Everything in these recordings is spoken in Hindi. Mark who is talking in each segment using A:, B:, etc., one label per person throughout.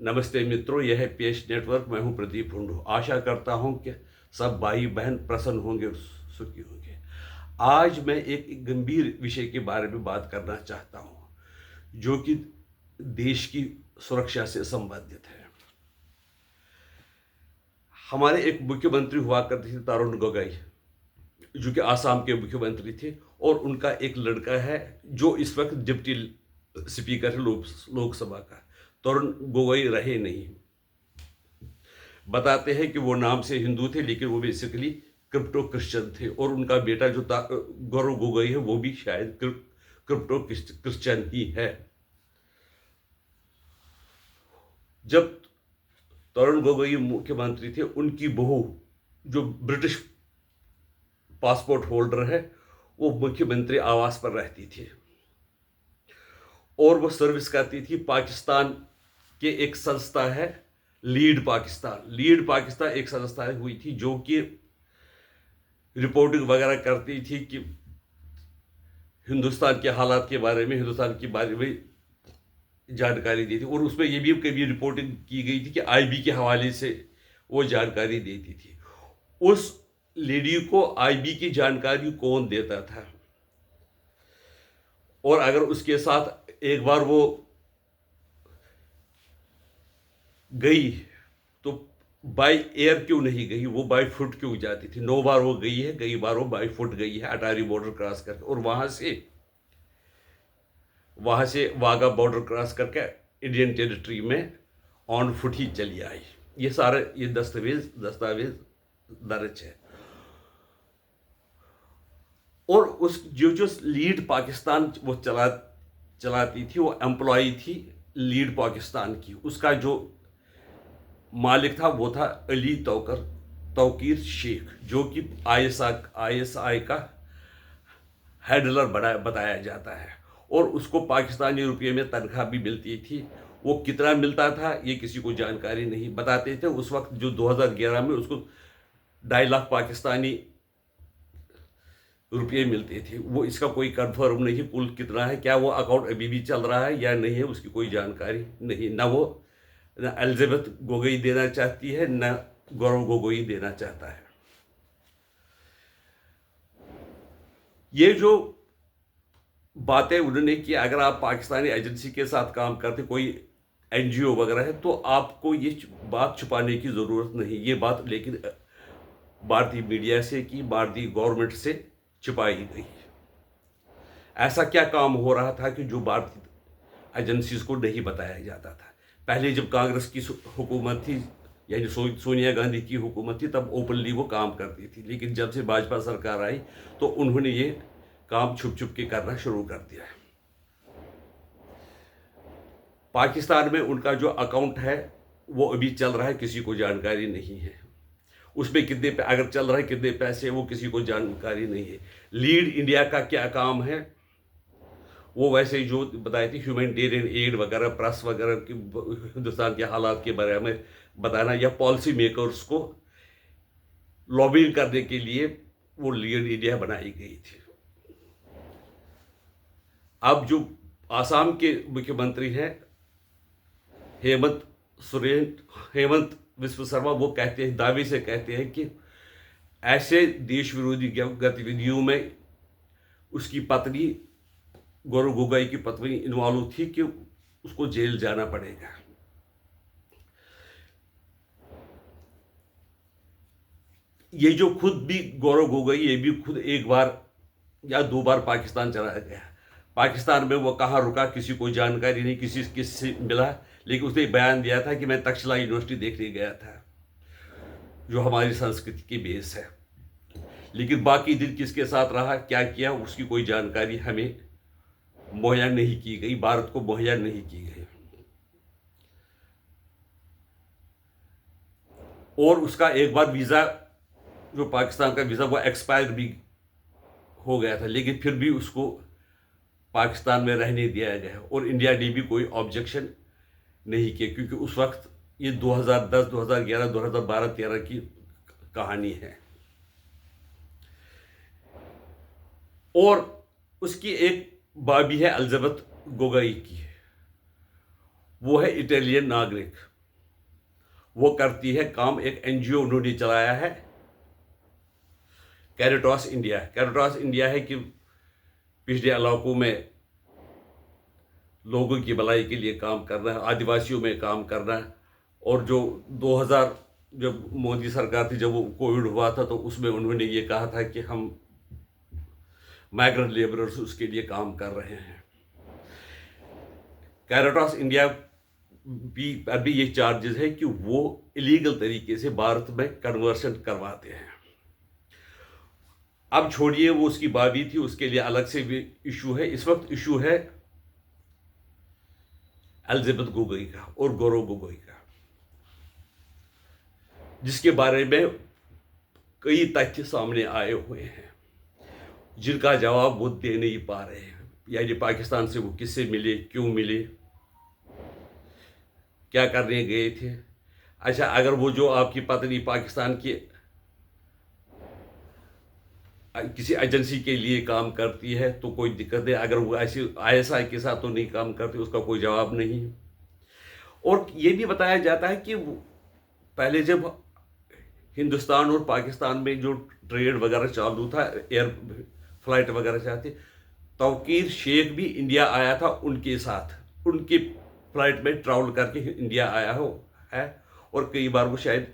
A: नमस्ते मित्रों, यह है पेश नेटवर्क। मैं हूं प्रदीप हुंडू। आशा करता हूं कि सब भाई बहन प्रसन्न होंगे और सुखी होंगे। आज मैं एक गंभीर विषय के बारे में बात करना चाहता हूं, जो कि देश की सुरक्षा से संबंधित है। हमारे एक मुख्यमंत्री हुआ करते थे, तरुण गोगोई, जो कि आसाम के मुख्यमंत्री थे, और उनका एक लड़का है जो इस वक्त डिप्टी स्पीकर है लोकसभा का। तरुण गोगोई रहे नहीं। बताते हैं कि वो नाम से हिंदू थे, लेकिन वो बेसिकली क्रिप्टो क्रिश्चियन थे, और उनका बेटा जो गौरव गोगोई है वो भी शायद क्रिप्टो क्रिश्चियन ही है। जब तरुण गोगोई मुख्यमंत्री थे, उनकी बहू जो ब्रिटिश पासपोर्ट होल्डर है, वो मुख्यमंत्री आवास पर रहती थी और वो सर्विस करती थी पाकिस्तान के एक संस्था है लीड पाकिस्तान एक संस्था हुई थी जो कि रिपोर्टिंग वगैरह करती थी कि हिंदुस्तान के हालात के बारे में, हिंदुस्तान के बारे में जानकारी दी थी, और उसमें ये भी कभी रिपोर्टिंग की गई थी कि आईबी के हवाले से वो जानकारी देती थी। उस लेडी को आईबी की जानकारी कौन देता था, और अगर उसके साथ एक बार वो गई तो बाय एयर क्यों नहीं गई, वो बाय फुट क्यों जाती थी? 9 बार वो गई है, कई बार वो बाय फुट गई है अटारी बॉर्डर क्रॉस करके, और वहां से वाघा बॉर्डर क्रॉस करके इंडियन टेरिटरी में ऑन फुट ही चली आई। ये दस्तावेज दर्ज है। और उस जो लीड पाकिस्तान वो चलाती थी, वो एम्प्लॉय थी लीड पाकिस्तान की। उसका जो मालिक था वो था अली तौकीर शेख, जो कि आईएसआई का हैंडलर बताया जाता है, और उसको पाकिस्तानी रुपये में तनख्वाह भी मिलती थी। वो कितना मिलता था ये किसी को जानकारी नहीं। बताते थे उस वक्त जो 2011 में उसको 2.5 लाख पाकिस्तानी रुपये मिलते थे। वो इसका कोई कंफर्म नहीं कुल कितना है, क्या वो अकाउंट अभी भी चल रहा है या नहीं है, उसकी कोई जानकारी नहीं। न एलिजाबेथ गोगोई देना चाहती है, न गौरव गोगोई देना चाहता है। ये जो बातें उन्होंने की, अगर आप पाकिस्तानी एजेंसी के साथ काम करते, कोई एनजीओ वगैरह है, तो आपको ये बात छुपाने की ज़रूरत नहीं। ये बात लेकिन भारतीय मीडिया से की, भारतीय गवर्नमेंट से छिपाई गई। ऐसा क्या काम हो रहा था कि जो भारतीय एजेंसीज को नहीं बताया जाता था? पहले जब कांग्रेस की हुकूमत थी, यानी सोनिया गांधी की हुकूमत थी, तब ओपनली वो काम करती थी, लेकिन जब से भाजपा सरकार आई तो उन्होंने ये काम छुप छुप के करना शुरू कर दिया है। पाकिस्तान में उनका जो अकाउंट है वो अभी चल रहा है, किसी को जानकारी नहीं है। उसमें कितने अगर चल रहा है कितने पैसे, वो किसी को जानकारी नहीं है। लीड इंडिया का क्या काम है, वो वैसे जो बताए थे ह्यूमैनिटेरियन एड वगैरह, प्रेस वगैरह की हिंदुस्तान के हालात के बारे में बताना, या पॉलिसी मेकर्स को लॉबिंग करने के लिए वो लीड इंडिया बनाई गई थी। अब जो आसाम के मुख्यमंत्री हैं हेमंत विश्व शर्मा, वो कहते हैं, दावे से कहते हैं कि ऐसे देश विरोधी गतिविधियों में उसकी पत्नी, गौरव गोगोई की पत्नी इन्वॉल्व थी, कि उसको जेल जाना पड़ेगा। ये जो खुद भी गौरव गोगोई, ये भी खुद 1 बार या 2 बार पाकिस्तान चला गया। पाकिस्तान में वो कहाँ रुका किसी को जानकारी नहीं, किससे मिला, लेकिन उसने बयान दिया था कि मैं तक्षशिला यूनिवर्सिटी देखने गया था, जो हमारी संस्कृति की बेस है। लेकिन बाकी दिन किसके साथ रहा, क्या किया, उसकी कोई जानकारी हमें मुहैया नहीं की गई, भारत को मुहैया नहीं की गई। और उसका एक बार वीज़ा, जो पाकिस्तान का वीज़ा, वो एक्सपायर भी हो गया था, लेकिन फिर भी उसको पाकिस्तान में रहने दिया गया, और इंडिया ने भी कोई ऑब्जेक्शन नहीं किया, क्योंकि उस वक्त ये 2010, 2011, 2012-13 की कहानी है। और उसकी एक भाभी है एलिजाबेथ गोगोई की, वो है इटालियन नागरिक, वो करती है काम। एक एनजीओ उन्होंने चलाया है, कैरिटास इंडिया। कैरिटास इंडिया है कि पिछड़े इलाकों में लोगों की भलाई के लिए काम करना है, आदिवासियों में काम करना है। और जो 2000 जब मोदी सरकार थी, जब वो कोविड हुआ था, तो उसमें उन्होंने ये कहा था कि हम माइग्रेंट लेबरर्स उसके लिए काम कर रहे हैं। कैरिटास इंडिया भी अभी ये चार्जेस है कि वो इलीगल तरीके से भारत में कन्वर्शन करवाते हैं। अब छोड़िए वो उसकी बाबी थी, उसके लिए अलग से भी इशू है। इस वक्त इशू है एलिजाबेथ गोगोई का और गौरव गोगोई का, जिसके बारे में कई तथ्य सामने आए हुए हैं जिनका जवाब वो दे नहीं पा रहे हैं। यानी पाकिस्तान से वो किससे मिले, क्यों मिले, क्या करने गए थे। अच्छा, अगर वो जो आपकी पत्नी पाकिस्तान की किसी एजेंसी के लिए काम करती है तो कोई दिक्कत है, अगर वो ऐसी आईएसआई के साथ तो नहीं काम करती, उसका कोई जवाब नहीं है। और ये भी बताया जाता है कि पहले जब हिंदुस्तान और पाकिस्तान में जो ट्रेड वगैरह चालू था, एयर फ्लाइट वगैरह चाहते, तौकीर शेख भी इंडिया आया था उनके साथ, उनकी फ्लाइट में ट्रैवल करके इंडिया आया है। और कई बार वो शायद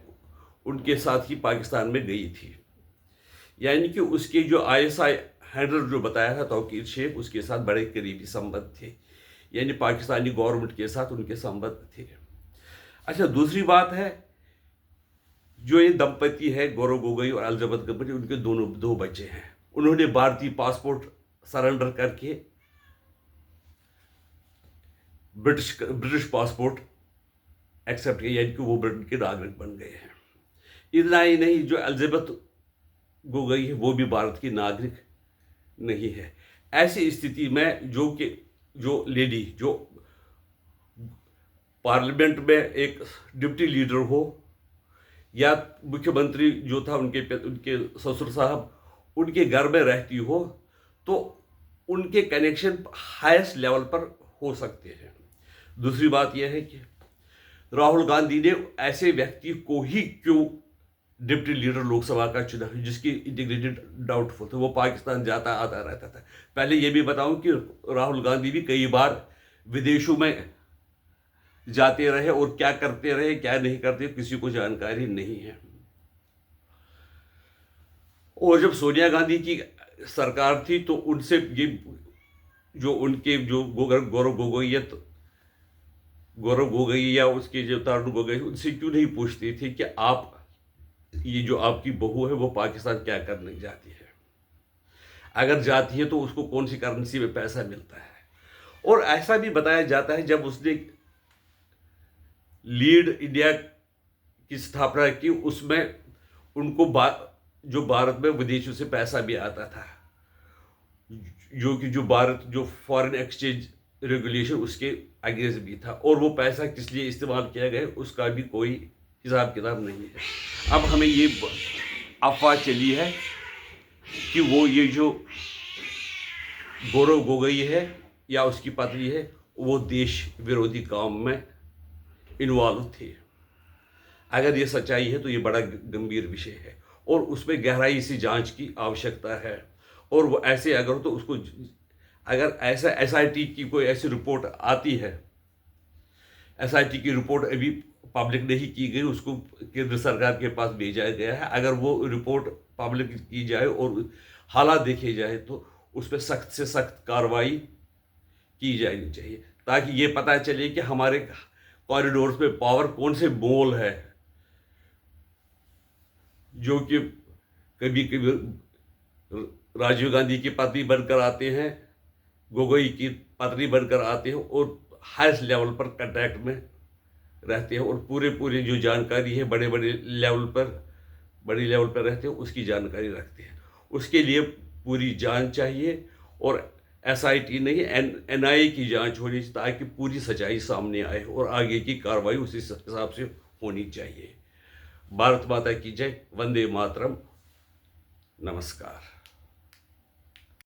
A: उनके साथ ही पाकिस्तान में गई थी। यानी कि उसके जो आईएसआई हैंडलर जो बताया था तौकीर शेख, उसके साथ बड़े करीबी संबंध थे, यानी पाकिस्तानी गवर्नमेंट के साथ उनके संबंध थे। अच्छा, दूसरी बात है, जो ये दंपति है गौरव गोगोई और एलिजाबेथ गोगोई, उनके दो बच्चे हैं। उन्होंने भारतीय पासपोर्ट सरेंडर करके ब्रिटिश पासपोर्ट एक्सेप्ट किया, यानी कि वो ब्रिटेन के नागरिक बन गए हैं। इतना ही नहीं, जो एलिजाबेथ गोगोई है वो भी भारत की नागरिक नहीं है। ऐसी स्थिति में जो लेडी जो पार्लियामेंट में एक डिप्टी लीडर हो, या मुख्यमंत्री जो था उनके ससुर साहब उनके घर में रहती हो, तो उनके कनेक्शन हाईएस्ट लेवल पर हो सकते हैं। दूसरी बात यह है कि राहुल गांधी ने ऐसे व्यक्ति को ही क्यों डिप्टी लीडर लोकसभा का चुना, जिसकी इंटीग्रिटी डाउटफुल था, वो पाकिस्तान जाता आता रहता था। पहले ये भी बताऊं कि राहुल गांधी भी कई बार विदेशों में जाते रहे, और क्या करते रहे क्या नहीं करते किसी को जानकारी नहीं है। और जब सोनिया गांधी की सरकार थी तो उनसे ये जो उनके जो गौरव गोगोई या उसके जो तरुण गोगोई, उनसे क्यों नहीं पूछती थी कि आप, ये जो आपकी बहू है वो पाकिस्तान क्या करने जाती है, अगर जाती है तो उसको कौन सी करेंसी में पैसा मिलता है। और ऐसा भी बताया जाता है जब उसने लीड इंडिया की स्थापना की, उसमें उनको जो भारत में विदेशों से पैसा भी आता था, जो भारत जो फॉरेन एक्सचेंज रेगुलेशन उसके अगेंस्ट भी था, और वो पैसा किस लिए इस्तेमाल किया गया उसका भी कोई हिसाब किताब नहीं है। अब हमें ये अफवाह चली है कि वो ये जो गौरव गोगोई है या उसकी पत्नी है, वो देश विरोधी काम में इन्वॉल्व थे। अगर ये सच्चाई है तो ये बड़ा गंभीर विषय है, और उसमें गहराई से जांच की आवश्यकता है। और वो ऐसे अगर तो उसको, अगर ऐसा एसआईटी की कोई ऐसी रिपोर्ट आती है, एसआईटी की रिपोर्ट अभी पब्लिक नहीं की गई, उसको केंद्र सरकार के पास भेजा गया है, अगर वो रिपोर्ट पब्लिक की जाए और हालात देखे जाए तो उस पर सख्त से सख्त कार्रवाई की जानी चाहिए, ताकि ये पता चले कि हमारे कॉरिडोर्स में पावर कौन से मोल है, जो कि कभी कभी राजीव गांधी की पत्नी बनकर आते हैं, गोगोई की पत्नी बनकर आते हैं, और हाईएस्ट लेवल पर कांटेक्ट में रहते हैं, और पूरे जो जानकारी है बड़े लेवल पर रहते हैं, उसकी जानकारी रखते हैं। उसके लिए पूरी जांच चाहिए, और एसआईटी नहीं एनआईए की जांच होनी चाहिए, ताकि पूरी सच्चाई सामने आए और आगे की कार्रवाई उसी हिसाब से होनी चाहिए। भारत माता की जय, वंदे मातरम, नमस्कार।